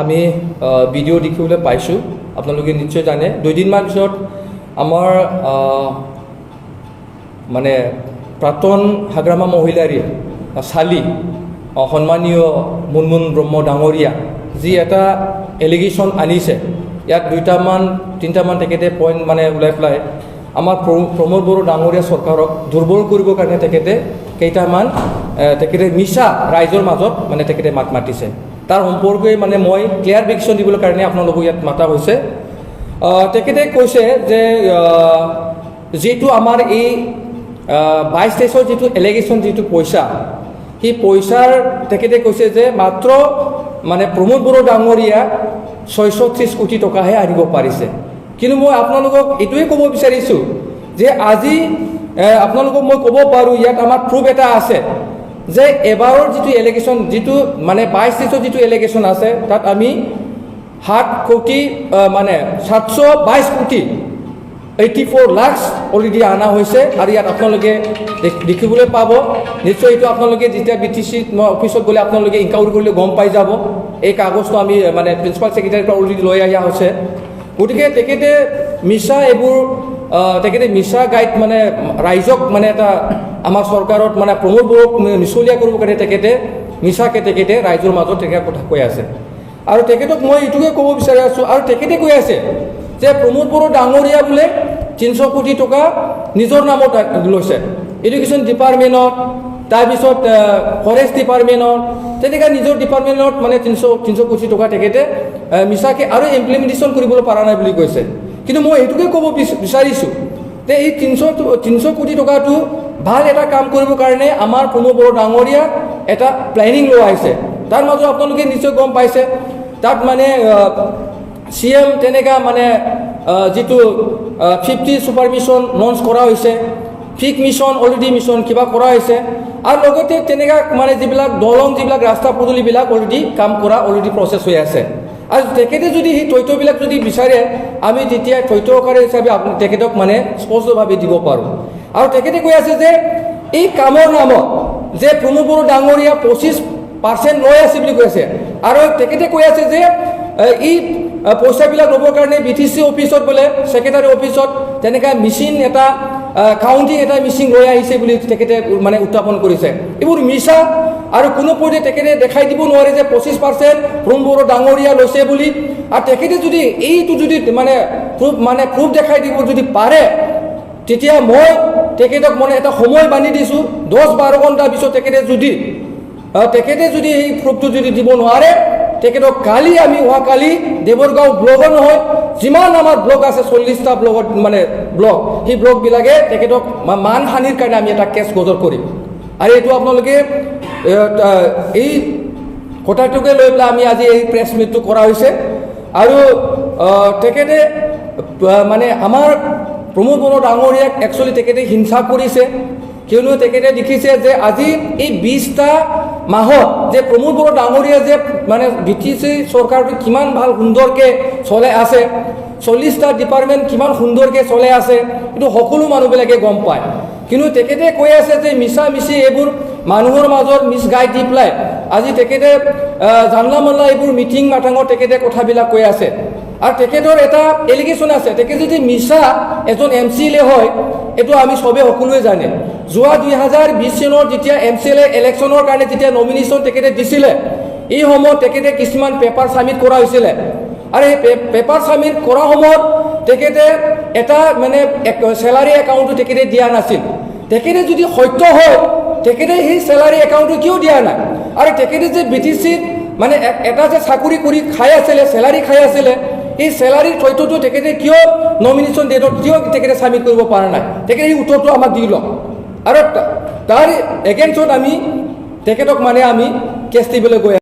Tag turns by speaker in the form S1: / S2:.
S1: আমি ভিডিঅ' দেখিবলৈ পাইছোঁ। আপোনালোকে নিশ্চয় জানে 2 দিনমান পিছত আমাৰ মানে প্ৰাক্তন হাগ্ৰামা মহিলাৰ চালি সন্মানীয় মুনমুন ব্ৰহ্ম ডাঙৰীয়া যি এটা এলিগেশ্যন আনিছে, ইয়াত 2-3টামান তেখেতে পইণ্ট মানে ওলাই পেলাই আমাৰ প্ৰমোদ বড়ো ডাঙৰীয়া চৰকাৰক দুৰ্বল কৰিবৰ কাৰণে তেখেতে কেইটামান তেখেতে মিছা ৰাইজৰ মাজত মানে তেখেতে মাত মাতিছে। তাৰ সম্পৰ্কে মানে মই ক্লিয়াৰিফিকেশ্যন দিবলৈ কাৰণে আপোনালোকক ইয়াত মাতা হৈছে। তেখেতে কৈছে যে যিটো আমাৰ এই 22-23 যিটো এলিগেশ্যন যিটো পইচা, সেই পইচাৰ তেখেতে কৈছে যে মাত্ৰ মানে প্ৰমোদ বড়ো ডাঙৰীয়া 630 কোটি টকাহে আনিব পাৰিছে। কিন্তু মই আপোনালোকক এইটোৱে ক'ব বিচাৰিছোঁ যে আজি আপোনালোকক মই ক'ব পাৰোঁ, ইয়াত আমাৰ প্ৰুফ এটা আছে যে এবাৰৰ যিটো এলিগেশ্যন, যিটো মানে 22-23 যিটো এলিগেশ্যন আছে, তাত আমি 7 কোটি মানে 722 কোটি 84 লাখ অলৰেডি অনা হৈছে। আৰু ইয়াত আপোনালোকে দেখিবলৈ পাব, নিশ্চয় এইটো আপোনালোকে যেতিয়া BTC অফিচত গ'লে আপোনালোকে ইনকাউৰি কৰিলে গম পাই যাব। এই কাগজটো আমি মানে প্ৰিন্সিপাল ছেক্ৰেটাৰীৰ পৰা অলৰেডি লৈ অহা হৈছে। গতিকে তেখেতে মিছা এইবোৰ তেখেতে মিছা গাইড মানে ৰাইজক মানে এটা আমাৰ চৰকাৰত মানে প্ৰমোদ বড়োক মিছলীয়া কৰিবৰ কাৰণে তেখেতে মিছাকৈ তেখেতে ৰাইজৰ মাজত তেখেতে কথা কৈ আছে। আৰু তেখেতক মই এইটোকে ক'ব বিচাৰি আছোঁ, আৰু তেখেতে কৈ আছে যে প্ৰমোদ বড়ো ডাঙৰীয়া বোলে 300 কোটি টকা নিজৰ নামত লৈছে, এডুকেশ্যন ডিপাৰ্টমেণ্টত, তাৰপিছত ফৰেষ্ট ডিপাৰ্টমেণ্টত, তেনেকৈ নিজৰ ডিপাৰ্টমেণ্টত মানে 300 কোটি টকা তেখেতে মিছাকৈ আৰু ইমপ্লিমেণ্টেশ্যন কৰিবলৈ পৰা নাই বুলি কৈছে। কিন্তু মই এইটোকে ক'ব বিচাৰিছোঁ যে এই 300 কোটি টকাটো ভাল এটা কাম কৰিবৰ কাৰণে আমাৰ প্ৰমোদ বড়ো ডাঙৰীয়া এটা প্লেনিং লোৱা হৈছে। তাৰ মাজত আপোনালোকে নিশ্চয় গম পাইছে, তাত মানে CM তেনেকুৱা মানে যিটো 50 ছুপাৰ মিছন লঞ্চ কৰা হৈছে, ফিক মিছন অলৰেডি মিছন কিবা কৰা হৈছে, আৰু লগতে তেনেকুৱা মানে যিবিলাক দলং, যিবিলাক ৰাস্তা পদূলিবিলাক অলৰেডি কাম কৰা অলৰেডি প্ৰচেছ হৈ আছে। আৰু তেখেতে যদি সেই তথ্যবিলাক যদি বিচাৰে, আমি তেতিয়া তথ্যকাৰী হিচাপে তেখেতক মানে স্পষ্টভাৱে দিব পাৰোঁ। আৰু তেখেতে কৈ আছে যে এই কামৰ নামত যে প্ৰমোদ বড়ো ডাঙৰীয়া 25% লৈ আছে বুলি কৈ আছে। আৰু তেখেতে কৈ আছে যে এই পইচাবিলাক ল'বৰ কাৰণে BTC অফিচত বোলে ছেক্ৰেটাৰী অফিচত তেনেকুৱা মেচিন এটা কাউণ্টিং এটা মেচিন লৈ আহিছে বুলি তেখেতে মানে উত্থাপন কৰিছে। এইবোৰ মিছা, আৰু কোনো পৰ্যায়ে তেখেতে দেখাই দিব নোৱাৰে যে 25% প্ৰমোদ বড়ো ডাঙৰীয়া লৈছে বুলি। আৰু তেখেতে যদি এইটো যদি মানে প্ৰুফ দেখাই দিব যদি পাৰে, তেতিয়া মই তেখেতক মানে এটা সময় বান্ধি দিছোঁ, 10-12 ঘণ্টাৰ পিছত তেখেতে যদি এই প্ৰুফটো যদি দিব নোৱাৰে, তেখেতক কালি আমি অহাকালি দেৱৰগাঁও ব্লগৰ নহয়, যিমান আমাৰ ব্লগ আছে 40টা ব্লগত মানে ব্লগ, সেই ব্লগবিলাকে তেখেতক মানহানিৰ কাৰণে আমি এটা কেছ গজৰ কৰিম। আৰু এইটো আপোনালোকে এই কথাটোকে লৈ পেলাই আমি আজি এই প্ৰেছ মিটটো কৰা হৈছে। আৰু তেখেতে মানে আমাৰ প্ৰমোদ বড়ো ডাঙৰীয়াক একচুৱেলি তেখেতে হিংসা কৰিছে, কিয়নো তেখেতে দেখিছে যে আজি এই 20টা মাহত যে প্ৰমোদ বড়ো ডাঙৰীয়া যে মানে BTC চৰকাৰটো কিমান ভাল সুন্দৰকৈ চলাই আছে, 40টা ডিপাৰ্টমেণ্ট কিমান সুন্দৰকৈ চলাই আছে, এইটো সকলো মানুহবিলাকে গম পায়। কিন্তু তেখেতে কৈ আছে যে মিছা মিছি এইবোৰ মানুহৰ মাজত মিছ গাইড দি পেলাই আজি তেখেতে জানলা মাল্লা এইবোৰ মিটিং মাটাঙত তেখেতে কথাবিলাক কৈ আছে। আৰু তেখেতৰ এটা এলিগেশ্যন আছে, তেখেত যদি মিছা এজন MCLA হয়, এইটো আমি চবেই সকলোৱে জানে। যোৱা 2020 চনৰ যেতিয়া MCLA ইলেকশ্যনৰ কাৰণে যেতিয়া নমিনেশ্যন তেখেতে দিছিলে, এই সময়ত তেখেতে কিছুমান পেপাৰ ছাবমিট কৰা হৈছিলে। আৰু এই পেপাৰ ছাবমিট কৰা সময়ত তেখেতে এটা মানে চেলাৰী একাউণ্টটো তেখেতে দিয়া নাছিল। তেখেতে যদি সত্য হয়, তেখেতে সেই চেলাৰী একাউণ্টটো কিয় দিয়া নাই? আৰু তেখেতে যে BTCত মানে এটা যে চাকৰি কৰি খাই আছিলে, চেলাৰী খাই আছিলে, এই চেলাৰীৰ তথ্যটো তেখেতে কিয় নমিনেশ্যন ডেটত কিয় তেখেতে ছাবমিট কৰিব পৰা নাই? তেখেতে এই উত্তৰটো আমাক দি লওক। আৰু তাৰ এগেইনষ্টত আমি তেখেতক মানে আমি কেছ দিবলৈ গৈ